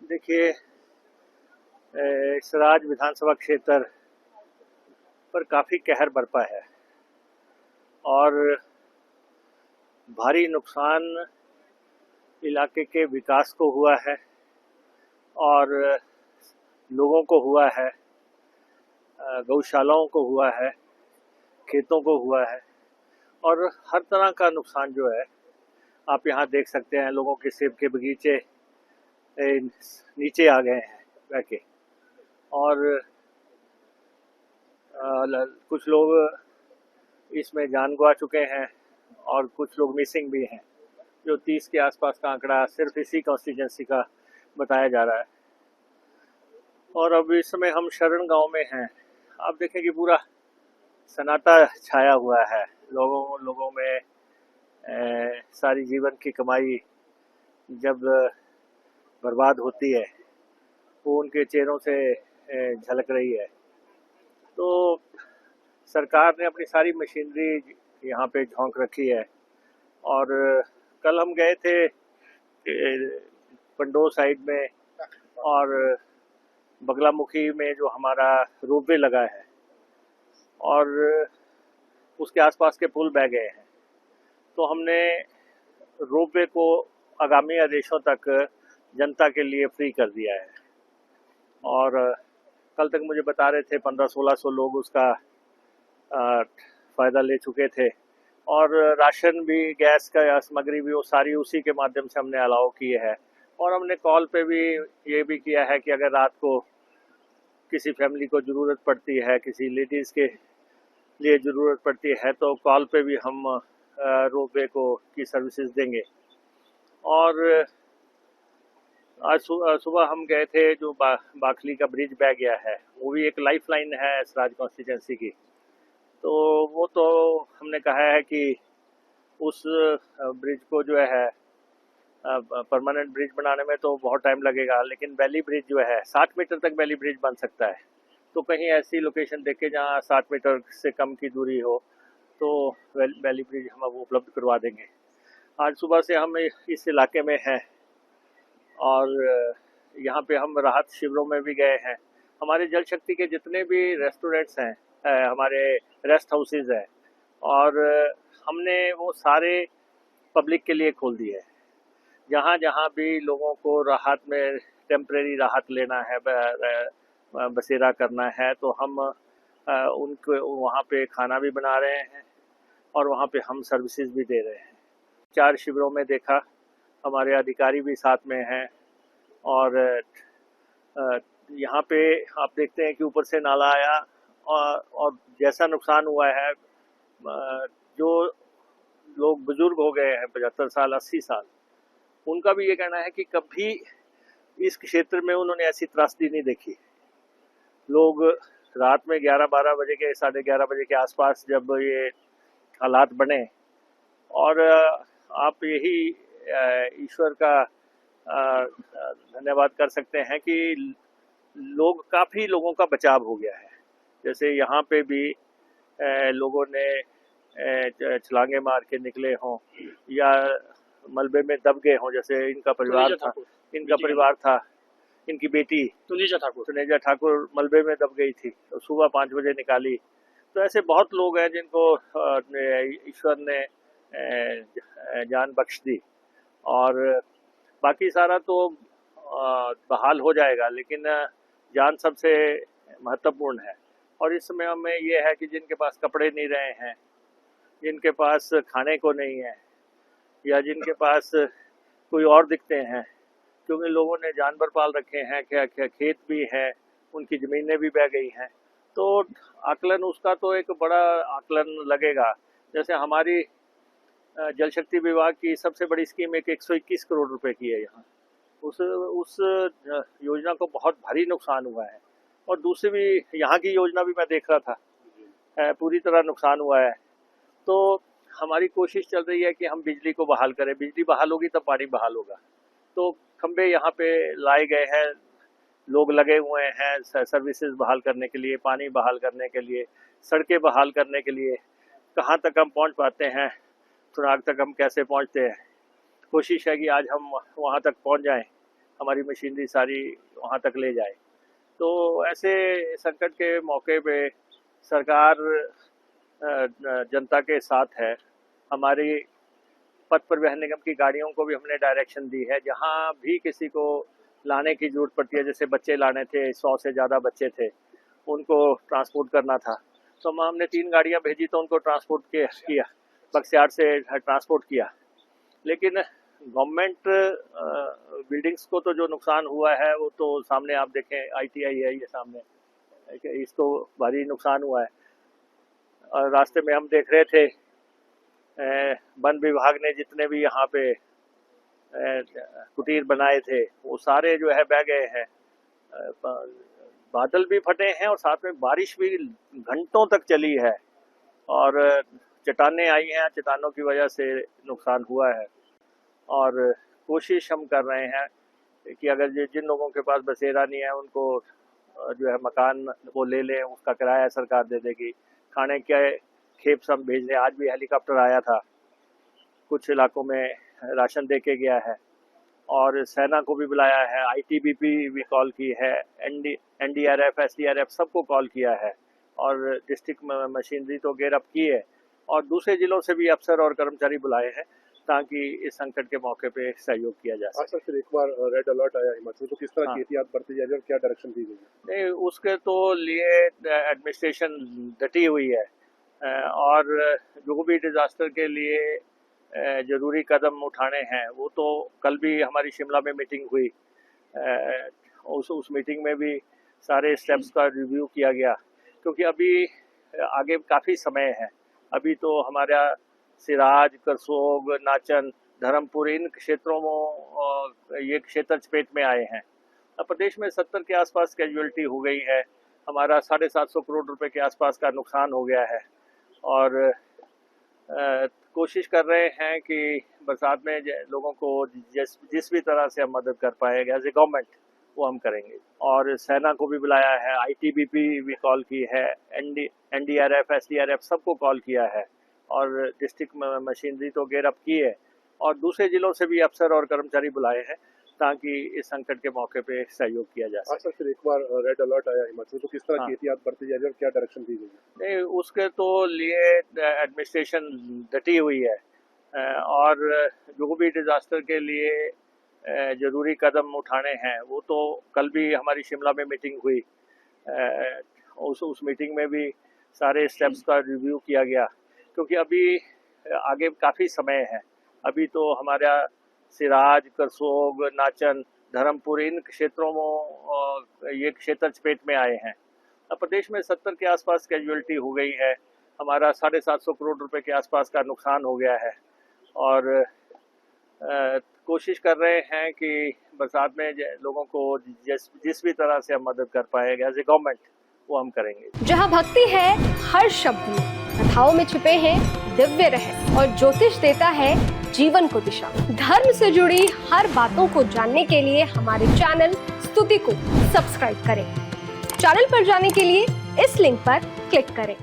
देखिए, सराज विधानसभा क्षेत्र पर काफ़ी कहर बरपा है और भारी नुकसान इलाके के विकास को हुआ है और लोगों को हुआ है, गौशालाओं को हुआ है, खेतों को हुआ है और हर तरह का नुकसान जो है आप यहाँ देख सकते हैं। लोगों के सेब के बगीचे नीचे आ गए हैं बह के और कुछ लोग इसमें जान गंवा चुके हैं और कुछ लोग मिसिंग भी हैं। जो 30 के आसपास का आंकड़ा सिर्फ इसी कॉन्स्टिट्यूंसी का बताया जा रहा है। और अब इस समय हम शरण गांव में हैं। आप देखें कि पूरा सन्नाटा छाया हुआ है। लोगों में सारी जीवन की कमाई जब बर्बाद होती है वो उनके चेहरों से झलक रही है। तो सरकार ने अपनी सारी मशीनरी यहाँ पे झोंक रखी है और कल हम गए थे पंडो साइड में और बगलामुखी में जो हमारा रोपवे लगा है और उसके आसपास के पुल बह गए हैं। तो हमने रोपवे को आगामी आदेशों तक जनता के लिए फ्री कर दिया है और कल तक मुझे बता रहे थे 1500-1600 लोग उसका फ़ायदा ले चुके थे और राशन भी, गैस का सामग्री भी, वो सारी उसी के माध्यम से हमने अलाउ किए है। और हमने कॉल पे भी ये भी किया है कि अगर रात को किसी फैमिली को ज़रूरत पड़ती है, किसी लेडीज़ के लिए ज़रूरत पड़ती है तो कॉल पे भी हम रोपवे को की सर्विसेज देंगे। और आज सुबह हम गए थे, जो बाखली का ब्रिज बह गया है वो भी एक लाइफ लाइन है सराज कॉन्स्टिट्यूंसी की। तो वो तो हमने कहा है कि उस ब्रिज को जो है परमानेंट ब्रिज बनाने में तो बहुत टाइम लगेगा, लेकिन वैली ब्रिज जो है 60 मीटर तक वैली ब्रिज बन सकता है। तो कहीं ऐसी लोकेशन देखे जहाँ 60 मीटर से कम की दूरी हो तो वैली ब्रिज हम उपलब्ध करवा देंगे। आज सुबह से हम इस इलाके में हैं और यहाँ पे हम राहत शिविरों में भी गए हैं। हमारे जल शक्ति के जितने भी रेस्टोरेंट्स हैं, हमारे रेस्ट हाउसेज हैं और हमने वो सारे पब्लिक के लिए खोल दिए हैं। जहाँ जहाँ भी लोगों को राहत में टेम्परेरी राहत लेना है, बसेरा करना है, तो हम उनको वहाँ पे खाना भी बना रहे हैं और वहाँ पे हम सर्विसेज भी दे रहे हैं। 4 शिविरों में देखा, हमारे अधिकारी भी साथ में हैं और यहाँ पे आप देखते हैं कि ऊपर से नाला आया और जैसा नुकसान हुआ है, जो लोग बुजुर्ग हो गए हैं 75 साल 80 साल, उनका भी ये कहना है कि कभी इस क्षेत्र में उन्होंने ऐसी त्रासदी नहीं देखी। लोग रात में 11-12 बजे के 11:30 बजे के आसपास जब ये हालात बने और आप यही ईश्वर का धन्यवाद कर सकते हैं कि काफ़ी लोगों का बचाव हो गया है। जैसे यहाँ पे भी लोगों ने छलांगे मार के निकले हों या मलबे में दब गए हों। जैसे इनका परिवार था, इनकी बेटी सुनेजा ठाकुर मलबे में दब गई थी तो सुबह 5 बजे निकाली। तो ऐसे बहुत लोग हैं जिनको ईश्वर ने जान बख्श दी और बाकी सारा तो बहाल हो जाएगा, लेकिन जान सबसे महत्वपूर्ण है। और इस समय में ये है कि जिनके पास कपड़े नहीं रहे हैं, जिनके पास खाने को नहीं है या जिनके पास कोई और दिक्कतें हैं, क्योंकि लोगों ने जानवर पाल रखे हैं, क्या खेत भी है, उनकी ज़मीनें भी बह गई हैं, तो आकलन उसका तो एक बड़ा आकलन लगेगा। जैसे हमारी जल शक्ति विभाग की सबसे बड़ी स्कीम एक 121 करोड़ रुपए की है यहाँ। उस योजना को बहुत भारी नुकसान हुआ है। और दूसरी भी यहाँ की योजना भी मैं देख रहा था, पूरी तरह नुकसान हुआ है। तो हमारी कोशिश चल रही है कि हम बिजली को बहाल करें। बिजली बहाल होगी तब पानी बहाल होगा। तो खंबे यहाँ पे लाए गए हैं, लोग लगे हुए हैं सर्विसेज बहाल करने के लिए, पानी बहाल करने के लिए, सड़कें बहाल करने के लिए। कहाँ तक हम पहुँच पाते हैं, सुराग तक हम कैसे पहुँचते हैं, कोशिश है कि आज हम वहाँ तक पहुँच जाएं हमारी मशीनरी सारी वहाँ तक ले जाए। तो ऐसे संकट के मौके पे सरकार जनता के साथ है। हमारी पथ परिवहन निगम की गाड़ियों को भी हमने डायरेक्शन दी है, जहाँ भी किसी को लाने की जरूरत पड़ती है, जैसे बच्चे लाने थे, 100 से ज़्यादा बच्चे थे, उनको ट्रांसपोर्ट करना था, तो हमने 3 गाड़ियाँ भेजी, तो उनको ट्रांसपोर्ट किया, बक्सियाड़ से ट्रांसपोर्ट किया। लेकिन गवर्नमेंट बिल्डिंग्स को तो जो नुकसान हुआ है वो तो सामने आप देखें, ITI है ये सामने, इसको भारी नुकसान हुआ है। और रास्ते में हम देख रहे थे वन विभाग ने जितने भी यहाँ पे कुटीर बनाए थे वो सारे जो है बह गए हैं। बादल भी फटे हैं और साथ में बारिश भी घंटों तक चली है और चट्टानें आई हैं, चट्टानों की वजह से नुकसान हुआ है। और कोशिश हम कर रहे हैं कि अगर जिन लोगों के पास बसेरा नहीं है उनको जो है मकान वो ले लें, उसका किराया सरकार दे देगी। खाने के खेप हम भेज रहे हैं, आज भी हेलीकॉप्टर आया था, कुछ इलाकों में राशन दे के गया है। और सेना को भी बुलाया है, ITBP भी कॉल की है, NDRF SDRF सबको कॉल किया है और डिस्ट्रिक्ट मशीनरी तो गेयर अप की है और दूसरे जिलों से भी अफसर और कर्मचारी बुलाए हैं ताकि इस संकट के मौके पे सहयोग किया जा सके। सर, फिर एक बार रेड अलर्ट आया हिमाचल, तो किस तरह की एहतियात बरती जा रही है और क्या डायरेक्शन दी गई है? नहीं, उसके तो लिए एडमिनिस्ट्रेशन डटी हुई है और जो भी डिजास्टर के लिए जरूरी कदम उठाने हैं वो तो कल भी हमारी शिमला में मीटिंग हुई, उस मीटिंग में भी सारे स्टेप्स का रिव्यू किया गया, क्योंकि अभी आगे काफ़ी समय है। अभी तो हमारा सिराज, करसोग, नाचन, धर्मपुर इन क्षेत्रों में ये क्षेत्र चपेट में आए हैं। अब प्रदेश में 70 के आसपास कैजुअलिटी हो गई है, हमारा 750 करोड़ रुपए के आसपास का नुकसान हो गया है और कोशिश कर रहे हैं कि बरसात में लोगों को जिस भी तरह से हम मदद कर पाएंगे एज ए गवर्नमेंट वो हम करेंगे। और सेना को भी बुलाया है, ITBP भी कॉल की है, NDRF SDRF सबको कॉल किया है और डिस्ट्रिक्ट मशीनरी तो गेयर अप की है और दूसरे जिलों से भी अफसर और कर्मचारी बुलाए हैं ताकि इस संकट के मौके पे सहयोग किया जा सके। सर, फिर एक बार रेड अलर्ट आया हिमाचल, तो किस तरह की एहतियात बरती जा रही है और क्या डायरेक्शन दी गई है? नहीं, उसके तो लिए एडमिनिस्ट्रेशन डटी हुई है और जो भी डिजास्टर के लिए जरूरी कदम उठाने हैं वो तो कल भी हमारी शिमला में मीटिंग हुई, उस मीटिंग में भी सारे स्टेप्स का रिव्यू किया गया, क्योंकि अभी आगे काफ़ी समय है। अभी तो हमारा सिराज, करसोग, नाचन, धर्मपुर इन क्षेत्रों में ये क्षेत्र चपेट में आए हैं। अब प्रदेश में 70 के आसपास कैजुअलिटी हो गई है, हमारा 750 करोड़ रुपए के आसपास का नुकसान हो गया है और कोशिश कर रहे हैं कि बरसात में लोगों को जिस भी तरह से हम मदद कर पाएंगे एज ए गवर्नमेंट वो हम करेंगे। जहाँ भक्ति है हर शब्द में, कथाओं में छुपे हैं दिव्य रहस्य और ज्योतिष देता है जीवन को दिशा। धर्म से जुड़ी हर बातों को जानने के लिए हमारे चैनल स्तुति को सब्सक्राइब करें। चैनल पर जाने के लिए इस लिंक पर क्लिक करें।